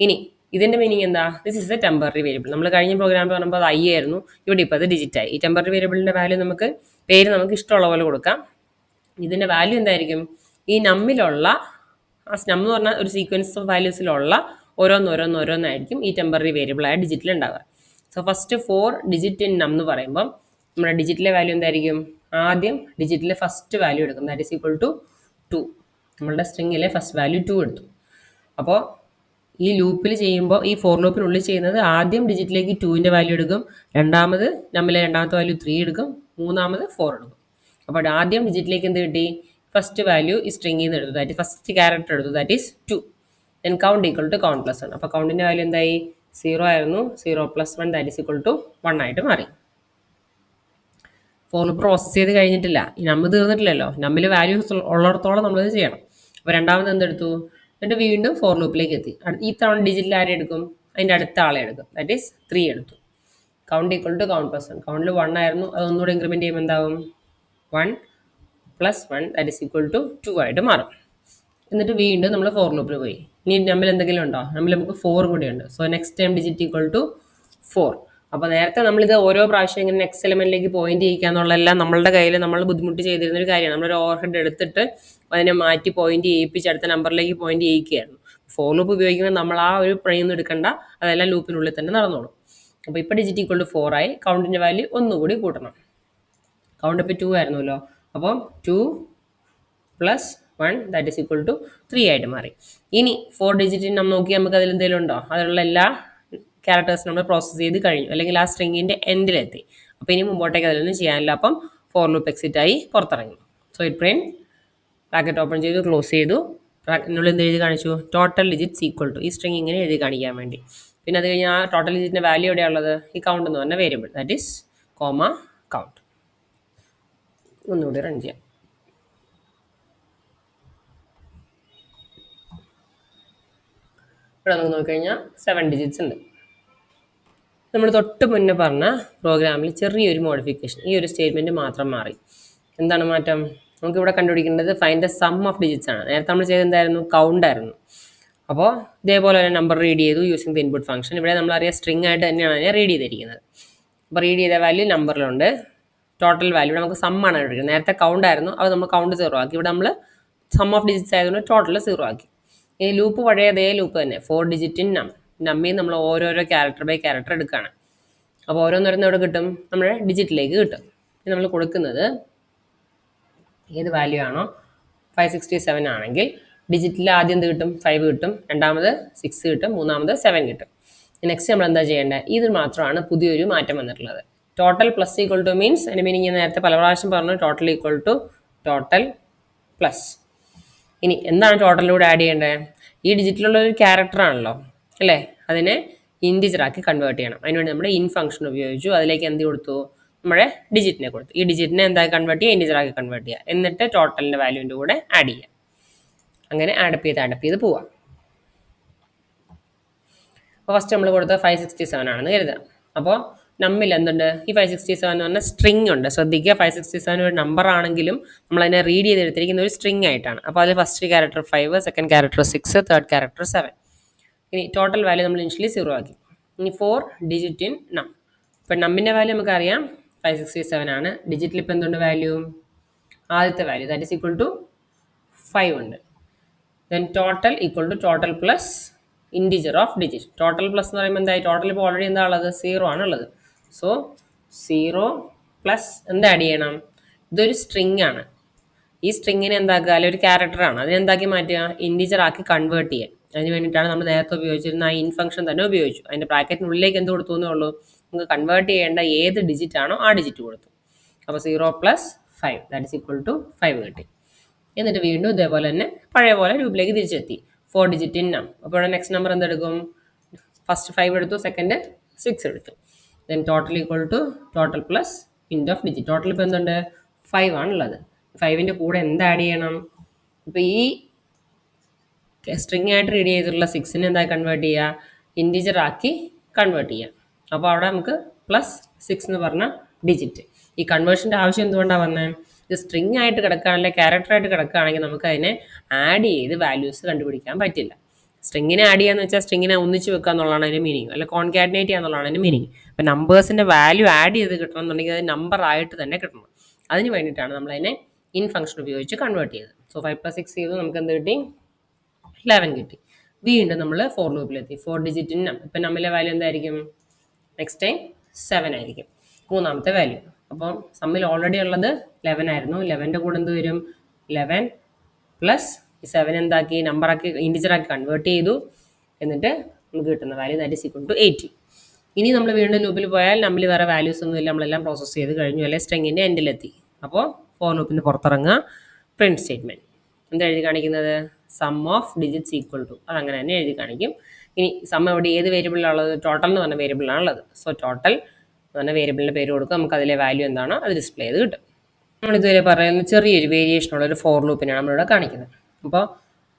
ഇനി ഇതിൻ്റെ മീനിങ് എന്താ, this is A temporary variable. നമ്മൾ കഴിഞ്ഞ പ്രോഗ്രാമിൽ പറയുമ്പോൾ അത് ഐ ആയിരുന്നു, ഇവിടെ ഇപ്പോൾ അത് ഡിജിറ്റായി. ഈ ടെമ്പററി വേരിയബിളിൻ്റെ വാല്യൂ നമുക്ക് പേര് നമുക്ക് ഇഷ്ടമുള്ള പോലെ കൊടുക്കാം. ഇതിൻ്റെ വാല്യൂ എന്തായിരിക്കും, ഈ നമ്മിലുള്ള ആ നം എന്ന് പറഞ്ഞാൽ ഒരു സീക്വൻസ് ഓഫ് വാല്യൂസിലുള്ള ഓരോന്നായിരിക്കും ഈ ടെമ്പററി വേരിയബിളായ ഡിജിറ്റിൽ ഉണ്ടാവുക. സോ ഫസ്റ്റ് 4 ഡിജിറ്റ് ഇൻ നം എന്ന് പറയുമ്പം നമ്മുടെ ഡിജിറ്റിലെ വാല്യൂ എന്തായിരിക്കും, ആദ്യം ഡിജിറ്റിലെ ഫസ്റ്റ് വാല്യൂ എടുക്കും, ദാറ്റ് ഈസ് ഈക്വൽ ടു 2. നമ്മളുടെ സ്ട്രിങ്ങിലെ ഫസ്റ്റ് വാല്യൂ 2 എടുത്തു. അപ്പോൾ ഈ ലൂപ്പിൽ ചെയ്യുമ്പോൾ, ഈ ഫോർ ലൂപ്പിനുള്ളിൽ ചെയ്യുന്നത് ആദ്യം ഡിജിറ്റിലേക്ക് 2ൻ്റെ വാല്യൂ എടുക്കും, രണ്ടാമത് നമ്മിലെ രണ്ടാമത്തെ വാല്യൂ 3 എടുക്കും, മൂന്നാമത് 4 എടുക്കും. അപ്പോൾ ആദ്യം ഡിജിറ്റിലേക്ക് എന്ത് കിട്ടി, ഫസ്റ്റ് വാല്യൂ ഈ സ്ട്രിങ്ങിൽ നിന്ന് എടുത്തു, ദാറ്റ് ഫസ്റ്റ് ക്യാരക്ടർ എടുത്തു, that is 2. Then count equal to count plus 1. അപ്പോൾ കൗണ്ടിൻ്റെ വാല്യൂ എന്തായി, 0 ആയിരുന്നു, 0 + 1 ദാറ്റ് ഈസ് ഈക്വൽ ടു 1 ആയിട്ട് മാറി. ഫോർ ലൂപ്പ് പ്രോസസ്സ് ചെയ്ത് കഴിഞ്ഞിട്ടില്ല, ഈ നമ്മൾ തീർന്നിട്ടില്ലല്ലോ, നമ്മിൽ വാല്യൂസ് ഉള്ളിടത്തോളം നമ്മളത് ചെയ്യണം. അപ്പോൾ രണ്ടാമത് എന്തെടുത്തു, എന്നിട്ട് വീണ്ടും ഫോർ ലൂപ്പിലേക്ക് എത്തി. ഈ തവണ ഡിജിറ്റിൽ ആരെ എടുക്കും, അതിൻ്റെ അടുത്ത ആളെ എടുക്കും, ദാറ്റ് ഈസ് 3 എടുത്തു. Count equal to count plus 1. കൗണ്ടിൽ 1 ആയിരുന്നു, അതൊന്നുകൂടെ ഇൻക്രിമെൻറ്റ് ചെയ്യുമ്പോൾ എന്താവും, 1 + 1 ദാറ്റ് ഈസ് ഈക്വൽ ടു 2 ആയിട്ട് മാറും. എന്നിട്ട് വീണ്ടും നമ്മൾ ഫോർ ലൂപ്പിൽ പോയി. ഇനി നമ്മൾ എന്തെങ്കിലും ഉണ്ടോ, നമ്മൾ നമുക്ക് 4 കൂടി ഉണ്ട്. So next time digit equal to 4. അപ്പോൾ നേരത്തെ നമ്മളിത് ഓരോ പ്രാവശ്യം ഇങ്ങനെ നെക്സ്റ്റ് എലമെന്റിലേക്ക് പോയിന്റ് ചെയ്യിക്കുക എന്നുള്ളതെല്ലാം നമ്മളുടെ കയ്യിൽ നമ്മൾ ബുദ്ധിമുട്ട് ചെയ്തിരുന്ന ഒരു കാര്യമാണ്. നമ്മളൊരു ഓവർ ഹെഡ് എടുത്തിട്ട് അതിനെ മാറ്റി പോയിന്റ് ചെയ്യിപ്പിച്ച് അടുത്ത നമ്പറിലേക്ക് പോയിന്റ് ചെയ്യിക്കുകയായിരുന്നു. ഫോർ ലൂപ്പ് ഉപയോഗിക്കുമ്പോൾ നമ്മൾ ആ ഒരു പണിയൊന്നും എടുക്കണ്ട, അതെല്ലാം ലൂപ്പിനുള്ളിൽ തന്നെ നടന്നോളും. അപ്പോൾ ഇപ്പോൾ ഡിജിറ്റ് ഈക്വൽ ടു 4 ആയി. കൗണ്ടിൻ്റെ വാല്യൂ ഒന്നുകൂടി കൂട്ടണം. കൗണ്ട് ഇപ്പോൾ 2 ആയിരുന്നല്ലോ, അപ്പോൾ 2 + 1 ദാറ്റ് ഈസ് ഈക്വൽ ടു 3 ആയിട്ട് മാറി. ഇനി 4 ഡിജിറ്റ് നമ്മൾ നോക്കി നമുക്ക് അതിൽ എന്തെങ്കിലും ഉണ്ടോ, അതിലുള്ള എല്ലാ ക്യാരക്ടേഴ്സ് നമ്മൾ പ്രോസസ്സ് ചെയ്ത് കഴിഞ്ഞു, അല്ലെങ്കിൽ ആ സ്ട്രിങ്ങിൻ്റെ എൻഡിലെത്തി. അപ്പോൾ ഇനി മുമ്പോട്ടേക്ക് അതിലൊന്നും ചെയ്യാനില്ല. അപ്പം ഫോർ ലൂപ്പ് എക്സിറ്റ് ആയി പുറത്തിറങ്ങി. So it print bracket open ചെയ്തു, ക്ലോസ് ചെയ്തു, ബ്രാക്കറ്റിനുള്ളിൽ എന്ത് എഴുതി കാണിച്ചു, ടോട്ടൽ ഡിജിറ്റ്സ് ഈക്വൽ ടു, ഈ സ്ട്രിങ് ഇങ്ങനെ എഴുതി കാണിക്കാൻ വേണ്ടി. പിന്നെ അത് കഴിഞ്ഞാൽ ആ ടോട്ടൽ ഡിജിറ്റിൻ്റെ വാല്യൂ എവിടെയുള്ളത്, ഈ കൗണ്ട് എന്ന് പറഞ്ഞ variable, that is comma count. ഒന്നുകൂടി റൺ ചെയ്യാം. ഇവിടെ നമുക്ക് നോക്കിക്കഴിഞ്ഞാൽ 7 ഡിജിറ്റ്സ് ഉണ്ട്. നമ്മൾ തൊട്ട് മുന്നേ പറഞ്ഞ പ്രോഗ്രാമിൽ ചെറിയൊരു മോഡിഫിക്കേഷൻ, ഈ ഒരു സ്റ്റേറ്റ്മെൻറ്റ് മാത്രം മാറി. എന്താണ് മാറ്റം, നമുക്കിവിടെ കണ്ടുപിടിക്കേണ്ടത് find the sum of digits ആണ്. നേരത്തെ നമ്മൾ ചെയ്തത് എന്തായിരുന്നു, കൗണ്ട് ആയിരുന്നു. അപ്പോൾ ഇതേപോലെ ഒരു നമ്പർ റീഡ് ചെയ്തു യൂസിങ് ദ ഇൻപുട്ട് ഫംഗ്ഷൻ. ഇവിടെ നമ്മളറിയാം സ്ട്രിങ് ആയിട്ട് തന്നെയാണ് അതിനെ റീഡ് ചെയ്തിരിക്കുന്നത്. അപ്പോൾ റീഡ് ചെയ്ത വാല്യൂ നമ്പറിലുണ്ട്, ടോട്ടൽ വാല്യൂ ഇവിടെ നമുക്ക് സം ആണ് കണ്ടുപിടിക്കുന്നത്. നേരത്തെ കൗണ്ട് ആയിരുന്നു, അത് നമ്മൾ കൗണ്ട് 0 ആക്കി. ഇവിടെ നമ്മൾ സം ഓഫ് ഡിജിറ്റ്സ് ആയതുകൊണ്ട് ടോട്ടൽ 0 ആക്കി. ഈ ലൂപ്പ് പഴയ അതേ ലൂപ്പ് തന്നെ, 4 ഡിജിറ്റ് ഇൻ നം. നമ്മിൽ നമ്മൾ ഓരോരോ ക്യാരക്ടർ ബൈ ക്യാരക്ടർ എടുക്കുകയാണ്. അപ്പോൾ ഓരോന്നോരോന്ന് എവിടെ കിട്ടും, നമ്മുടെ ഡിജിറ്റിലേക്ക് കിട്ടും. നമ്മൾ കൊടുക്കുന്നത് ഏത് വാല്യൂ ആണോ, 567 ആണെങ്കിൽ ഡിജിറ്റിൽ ആദ്യം എന്ത് കിട്ടും, 5 കിട്ടും, രണ്ടാമത് 6 കിട്ടും, മൂന്നാമത് 7 കിട്ടും. നെക്സ്റ്റ് നമ്മൾ എന്താ ചെയ്യേണ്ടത്, ഇത് മാത്രമാണ് പുതിയൊരു മാറ്റം വന്നിട്ടുള്ളത്. Total plus equal to means, അതിൻ്റെ മീനിങ് നേരത്തെ പല പ്രാവശ്യം പറഞ്ഞു, total equal to total plus. ഇനി എന്താണ് ടോട്ടലിലൂടെ ആഡ് ചെയ്യേണ്ടത്, ഈ ഡിജിറ്റിലുള്ള ഒരു ക്യാരക്ടർ ആണല്ലോ അല്ലേ, അതിനെ ഇൻറ്റിജറാക്കി കൺവേർട്ട് ചെയ്യണം. അതിനുവേണ്ടി നമ്മൾ ഇൻ ഫംഗ്ഷൻ ഉപയോഗിച്ചു, അതിലേക്ക് എന്ത് കൊടുത്തു, നമ്മുടെ ഡിജിറ്റിനെ കൊടുത്തു. ഈ ഡിജിറ്റിനെ എന്താക്കി കൺവേർട്ട് ചെയ്യുക, ഇൻറ്റിജറാക്കി കൺവേർട്ട് ചെയ്യുക, എന്നിട്ട് ടോട്ടലിൻ്റെ വാല്യൂവിൻ്റെ കൂടെ ആഡ് ചെയ്യുക. അങ്ങനെ ആഡപ്പ് ചെയ്ത് പോവാം. അപ്പോൾ ഫസ്റ്റ് നമ്മൾ കൊടുത്തത് 567 ആണെന്ന് കരുതാം. അപ്പോൾ നമ്മിൽ എന്തുണ്ട്, ഈ 567 എന്ന് പറഞ്ഞാൽ സ്ട്രിങ് ഉണ്ട്. ശ്രദ്ധിക്കുക, 567 ഒരു നമ്പർ ആണെങ്കിലും നമ്മൾ അതിനെ റീഡ് ചെയ്തെടുത്തിരിക്കുന്ന ഒരു സ്ട്രിങ് ആയിട്ടാണ്. അപ്പോൾ അതിൽ first character 5, second character 6, third character 7. ഇനി ടോട്ടൽ വാല്യൂ നമ്മൾ ഇനിഷ്യലി 0 ആക്കി. ഇനി 4 ഡിജിറ്റ് ഇൻ നം. ഇപ്പം നമ്മിൻ്റെ വാല്യൂ നമുക്കറിയാം 567 ആണ്. ഡിജിറ്റിൽ ഇപ്പം എന്തുണ്ട് വാല്യൂ? ആദ്യത്തെ value that is equal to 5 ഉണ്ട്. Then total equal to total plus integer of digit. Total plus എന്ന് പറയുമ്പോൾ എന്തായി? ടോട്ടൽ ഇപ്പോൾ ഓൾറെഡി എന്താ ഉള്ളത്? 0 ആണ് ഉള്ളത്. സോ 0 പ്ലസ് എന്ത് ആഡ് ചെയ്യണം? ഇതൊരു സ്ട്രിങ് ആണ്. ഈ സ്ട്രിങ്ങിനെ എന്താക്കുക? അല്ലെങ്കിൽ ഒരു ക്യാരക്ടറാണ്, അതിനെന്താക്കി മാറ്റുക? ഇൻഡിജർ ആക്കി കൺവേർട്ട് ചെയ്യുക. അതിന് വേണ്ടിയിട്ടാണ് നമ്മൾ നേരത്തെ ഉപയോഗിച്ചിരുന്ന ആ ഇൻ ഫംഗ്ഷൻ തന്നെ ഉപയോഗിച്ചു. അതിൻ്റെ ബ്രാക്കറ്റിനുള്ളിലേക്ക് എന്ത് കൊടുത്തു എന്നേ ഉള്ളൂ? നമുക്ക് കൺവേർട്ട് ചെയ്യേണ്ട ഏത് ഡിജിറ്റ് ആണോ ആ ഡിജിറ്റ് കൊടുത്തു. അപ്പോൾ 0 plus 5 that is equal to 5 കിട്ടി. എന്നിട്ട് വീണ്ടും ഇതേപോലെ തന്നെ പഴയ പോലെ ലൂപ്പിലേക്ക് തിരിച്ചെത്തി. 4 ഡിജിറ്റ് ഇൻ നം. അപ്പോൾ ഇവിടെ നെക്സ്റ്റ് നമ്പർ എന്തെടുക്കും? ഫസ്റ്റ് 5 എടുത്തു, സെക്കൻഡ് 6 എടുത്തു. Then total equal to total plus int of digit. Total ഇപ്പോൾ എന്തുണ്ട്? 5 ആണുള്ളത്. 5ൻ്റെ കൂടെ എന്ത് ആഡ് ചെയ്യണം? ഇപ്പോൾ ഈ സ്ട്രിങ് ആയിട്ട് റീഡ് ചെയ്തിട്ടുള്ള 6നെ എന്താ കൺവേർട്ട് ചെയ്യുക? ഇൻഡിജർ ആക്കി കൺവേർട്ട് ചെയ്യുക. അപ്പോൾ അവിടെ നമുക്ക് പ്ലസ് 6 എന്ന് പറഞ്ഞ ഡിജിറ്റ്. ഈ കൺവേർഷൻ്റെ ആവശ്യം എന്തുകൊണ്ടാണ് വന്നത്? ഇത് സ്ട്രിങ് ആയിട്ട് കിടക്കുകയാണെങ്കിൽ ക്യാരക്ടറായിട്ട് കിടക്കുകയാണെങ്കിൽ നമുക്ക് അതിനെ ആഡ് ചെയ്ത് വാല്യൂസ് കണ്ടുപിടിക്കാൻ പറ്റില്ല. സ്ട്രിങ്ങിനെ ആഡ് ചെയ്യാന്ന് വെച്ചാൽ സ്ട്രിങ്ങിനെ ഒന്നിച്ച് വെക്കുക എന്നുള്ളതാണ് അതിൻ്റെ മീനിങ്, അല്ല കോൺകാറ്റിനേറ്റ് ചെയ്യുക എന്നുള്ളതാണ് അതിൻ്റെ മീനിങ്. അപ്പോൾ നമ്പേഴ്സിൻ്റെ വാല്യൂ ആഡ് ചെയ്ത് കിട്ടണം എന്നുണ്ടെങ്കിൽ അത് നമ്പർ ആയിട്ട് തന്നെ കിട്ടണം. അതിന് വേണ്ടിയിട്ടാണ് നമ്മളതിനെ ഇൻ ഫംഗ്ഷൻ ഉപയോഗിച്ച് കൺവേർട്ട് ചെയ്തത്. സോ 5 + 6 ചെയ്തു, നമുക്ക് എന്ത് കിട്ടി? 11 കിട്ടി. വീണ്ടും നമ്മൾ 4 ലൂപ്പിലെത്തി. 4 ഡിജിറ്റ് ഇൻ നം. ഇപ്പം നമ്മിലെ വാല്യൂ എന്തായിരിക്കും? നെക്സ്റ്റ് ടൈം 7 ആയിരിക്കും, മൂന്നാമത്തെ വാല്യൂ. അപ്പം സമ്മിൽ ഓൾറെഡി ഉള്ളത് 11 ആയിരുന്നു. 11ൻ്റെ കൂടെ എന്ത് വരും? 11 പ്ലസ് 7 എന്താക്കി? നമ്പറാക്കി ഇൻഡിജറാക്കി കൺവേർട്ട് ചെയ്തു. എന്നിട്ട് നമുക്ക് കിട്ടുന്ന value that is equal to 80. ഇനി നമ്മൾ വീണ്ടും ലൂപ്പിൽ പോയാൽ നമ്മൾ വേറെ വാല്യൂസ് ഒന്നുമില്ല, നമ്മളെല്ലാം പ്രോസസ്സ് ചെയ്ത് കഴിഞ്ഞു, അല്ലെങ്കിൽ സ്ട്രിങ്ങിൻ്റെ എൻഡിലെത്തി. അപ്പോൾ ഫോർ ലൂപ്പിന് പുറത്തിറങ്ങുക. പ്രിന്റ് സ്റ്റേറ്റ്മെൻറ്റ് എന്താ എഴുതി കാണിക്കുന്നത്? Sum of digits equal to. അതങ്ങനെ തന്നെ എഴുതി കാണിക്കും. ഇനി സം ഇവിടെ ഏത് വേരിയബിളിലാണുള്ളത്? ടോട്ടൽ എന്ന് പറഞ്ഞ വേരിയബിളിലാണുള്ളത്. സോ ടോട്ടൽ എന്ന് പറഞ്ഞ വേരിയബിളിൻ്റെ പേര് കൊടുക്കുക. നമുക്ക് അതിലെ വാല്യൂ എന്താണോ അത് ഡിസ്പ്ലേ ചെയ്ത് കിട്ടും. നമ്മളിതുവരെ പറയുന്ന ചെറിയൊരു വേരിയേഷനുള്ള ഒരു ഫോർ ലൂപ്പിനാണ് നമ്മളിവിടെ കാണിക്കുന്നത്. അപ്പോൾ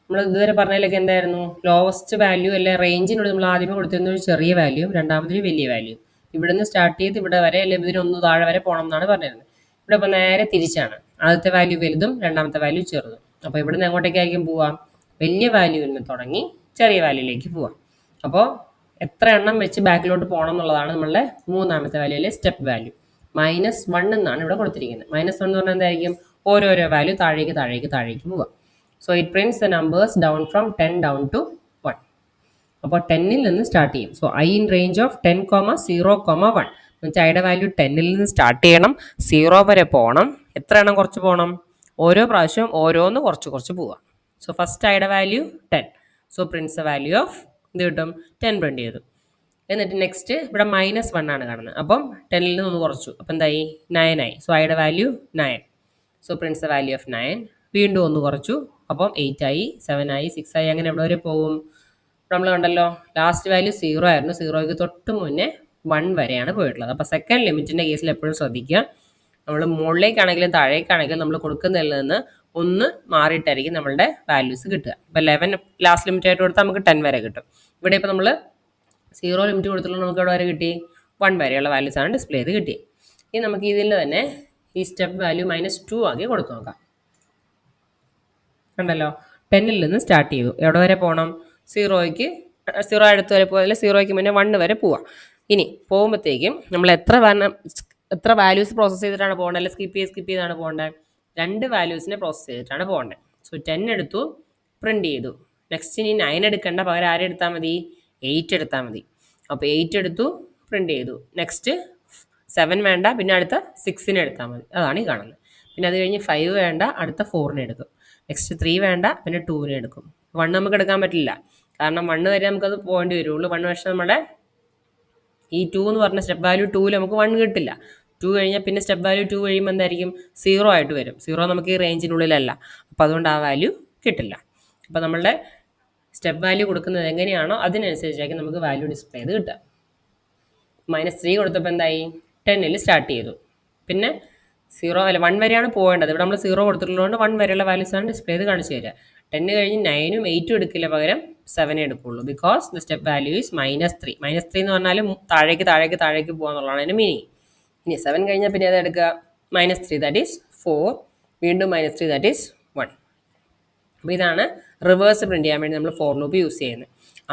നമ്മൾ ഇതുവരെ പറഞ്ഞതിലൊക്കെ എന്തായിരുന്നു? ലോവസ്റ്റ് വാല്യൂ അല്ലെ റേഞ്ചിനോട് നമ്മൾ ആദ്യമേ കൊടുത്തിരുന്ന ഒരു ചെറിയ വാല്യൂ, രണ്ടാമതൊരു വലിയ വാല്യൂ. ഇവിടെ നിന്ന് സ്റ്റാർട്ട് ചെയ്ത് ഇവിടെ വരെ അല്ലെങ്കിൽ ഇതിനൊന്ന് താഴെ വരെ പോകണം എന്നാണ് പറഞ്ഞിരുന്നത്. ഇവിടെ ഇപ്പോൾ നേരെ തിരിച്ചാണ്. ആദ്യത്തെ വാല്യൂ വലുതും രണ്ടാമത്തെ വാല്യൂ ചെറുതും. അപ്പോൾ ഇവിടുന്ന് എങ്ങോട്ടേക്കായിരിക്കും പോവാം? വലിയ വാല്യൂവിൽ നിന്ന് തുടങ്ങി ചെറിയ വാല്യൂയിലേക്ക് പോവാം. അപ്പോൾ എത്ര എണ്ണം വെച്ച് ബാക്കിലോട്ട് പോകണം എന്നുള്ളതാണ് നമ്മളുടെ മൂന്നാമത്തെ വാല്യൂയിലെ സ്റ്റെപ്പ് വാല്യൂ. -1 എന്നാണ് ഇവിടെ കൊടുത്തിരിക്കുന്നത്. -1 എന്ന് പറഞ്ഞാൽ എന്തായിരിക്കും? ഓരോരോ വാല്യൂ താഴേക്ക് താഴേക്ക് താഴേക്ക് പോവാം. So it prints the numbers down from 10 down to 1. അപ്പോൾ 10ൽ നിന്ന് സ്റ്റാർട്ട് ചെയ്യും. So i in range of 10, 0, 1 എന്ന് വെച്ചാൽ ഐയുടെ വാല്യൂ 10ൽ നിന്ന് സ്റ്റാർട്ട് ചെയ്യണം, 0 വരെ പോകണം. എത്ര എണ്ണം കുറച്ച് പോകണം? ഓരോ പ്രാവശ്യവും ഓരോന്ന് കുറച്ച് കുറച്ച് പോവാം. സോ ഫസ്റ്റ് ഐയുടെ value 10. So prints the value of എന്ത് കിട്ടും? 10 പ്രിന്റ് ചെയ്തു. എന്നിട്ട് നെക്സ്റ്റ് ഇവിടെ -1 ആണ് കാണുന്നത്. അപ്പം 10ൽ നിന്ന് ഒന്ന് കുറച്ചു, അപ്പം എന്തായി? 9 ആയി. സോ ഐയുടെ value 9. So prints the value of 9. വീണ്ടും ഒന്ന് കുറച്ചു, അപ്പം 8 ആയി, 7 ആയി, 6 ആയി, അങ്ങനെ എവിടെ വരെ പോകും? നമ്മൾ കണ്ടല്ലോ, ലാസ്റ്റ് വാല്യൂ 0 ആയിരുന്നു. 0ക്ക് തൊട്ട് മുന്നേ 1 വരെയാണ് പോയിട്ടുള്ളത്. അപ്പോൾ സെക്കൻഡ് ലിമിറ്റിൻ്റെ കേസിൽ എപ്പോഴും ശ്രദ്ധിക്കുക, നമ്മൾ മുകളിലേക്കാണെങ്കിലും താഴേക്കാണെങ്കിലും നമ്മൾ കൊടുക്കുന്നതിൽ നിന്ന് ഒന്ന് മാറിയിട്ടായിരിക്കും നമ്മളുടെ വാല്യൂസ് കിട്ടുക. ഇപ്പോൾ 11 ലാസ്റ്റ് ലിമിറ്റ് ആയിട്ട് കൊടുത്താൽ നമുക്ക് 10 വരെ കിട്ടും. ഇവിടെ ഇപ്പോൾ നമ്മൾ 0 ലിമിറ്റ് കൊടുത്തിട്ടുള്ള നമുക്ക് ഇവിടെ വരെ കിട്ടി 1 വരെയുള്ള വാല്യൂസാണ് ഡിസ്പ്ലേ ചെയ്ത് കിട്ടിയത്. ഇനി നമുക്ക് ഇതിൽ തന്നെ ഈ സ്റ്റെപ്പ് വാല്യൂ -2 ആക്കി കൊടുത്തു നോക്കാം. കണ്ടല്ലോ, 10ൽ നിന്ന് സ്റ്റാർട്ട് ചെയ്തു. എവിടെ വരെ പോകണം? 0 അടുത്ത് വരെ പോയാൽ 0ക്ക് മുന്നേ 1 വരെ പോവാം. ഇനി പോകുമ്പോഴത്തേക്കും നമ്മൾ എത്ര വാല്യൂസ് പ്രോസസ്സ് ചെയ്തിട്ടാണ് പോകേണ്ടത്? അല്ലെങ്കിൽ സ്കിപ്പ് ചെയ്താണ് പോകേണ്ടത്? 2 വാല്യൂസിനെ പ്രോസസ്സ് ചെയ്തിട്ടാണ് പോകേണ്ടത്. സോ 10 എടുത്തു, പ്രിന്റ് ചെയ്തു. നെക്സ്റ്റ് ഇനി 9 എടുക്കേണ്ട, പകരം ആരെ എടുത്താൽ മതി? 8 എടുത്താൽ മതി. അപ്പോൾ 8 എടുത്തു, പ്രിന്റ് ചെയ്തു. നെക്സ്റ്റ് 7 വേണ്ട, പിന്നെ അടുത്ത 6നെ എടുത്താൽ മതി. അതാണ് ഈ കാണുന്നത്. പിന്നെ അത് കഴിഞ്ഞ് 5 വേണ്ട, അടുത്ത 4നെ എടുക്കും. നെക്സ്റ്റ് 3 വേണ്ട, പിന്നെ 2നെ എടുക്കും. 1 നമുക്ക് എടുക്കാൻ പറ്റില്ല, കാരണം 1 വരെ നമുക്കത് പോകേണ്ടി വരുള്ളൂ. 1 പക്ഷേ നമ്മുടെ ഈ 2 എന്ന് പറഞ്ഞ സ്റ്റെപ്പ് വാല്യൂ 2ൽ നമുക്ക് 1 കിട്ടില്ല. 2 കഴിഞ്ഞാൽ പിന്നെ സ്റ്റെപ്പ് വാല്യൂ 2 കഴിയുമ്പോൾ എന്തായിരിക്കും? 0 ആയിട്ട് വരും. 0 നമുക്ക് ഈ റേഞ്ചിനുള്ളിലല്ല, അപ്പോൾ അതുകൊണ്ട് ആ വാല്യൂ കിട്ടില്ല. അപ്പോൾ നമ്മളുടെ സ്റ്റെപ്പ് വാല്യൂ കൊടുക്കുന്നത് എങ്ങനെയാണോ അതിനനുസരിച്ചായിരിക്കും നമുക്ക് വാല്യൂ ഡിസ്പ്ലേ ചെയ്ത് കിട്ടുക. -3 കൊടുത്തപ്പോൾ എന്തായി? 10ൽ സ്റ്റാർട്ട് ചെയ്തു. പിന്നെ 1 വരെയാണ് പോകേണ്ടത്. ഇവിടെ നമ്മൾ 0 കൊടുത്തിട്ടുള്ളതുകൊണ്ട് 1 വരെയുള്ള വാല്യൂസാണ് ഡിസ്പ്ലേ ചെയ്ത് കാണിച്ചു തരിക. 10 കഴിഞ്ഞ് 9ഉം 8ഉം എടുക്കില്ല, പകരം 7 എടുക്കുള്ളൂ. Because the step value is -3. -3 എന്ന് പറഞ്ഞാൽ താഴേക്ക് താഴേക്ക് താഴേക്ക് പോകുക എന്നുള്ളതാണ് അതിൻ്റെ മീനിങ്. ഇനി 7 കഴിഞ്ഞാൽ പിന്നെ അത് എടുക്കുക -3 ദാറ്റ് ഈസ് 4, വീണ്ടും -3 ദാറ്റ് ഈസ് 1. അപ്പോൾ ഇതാണ് റിവേഴ്സ് പ്രിന്റ് ചെയ്യാൻ വേണ്ടി നമ്മൾ ഫോർ ലൂപ്പ് യൂസ് ചെയ്യുന്നത്.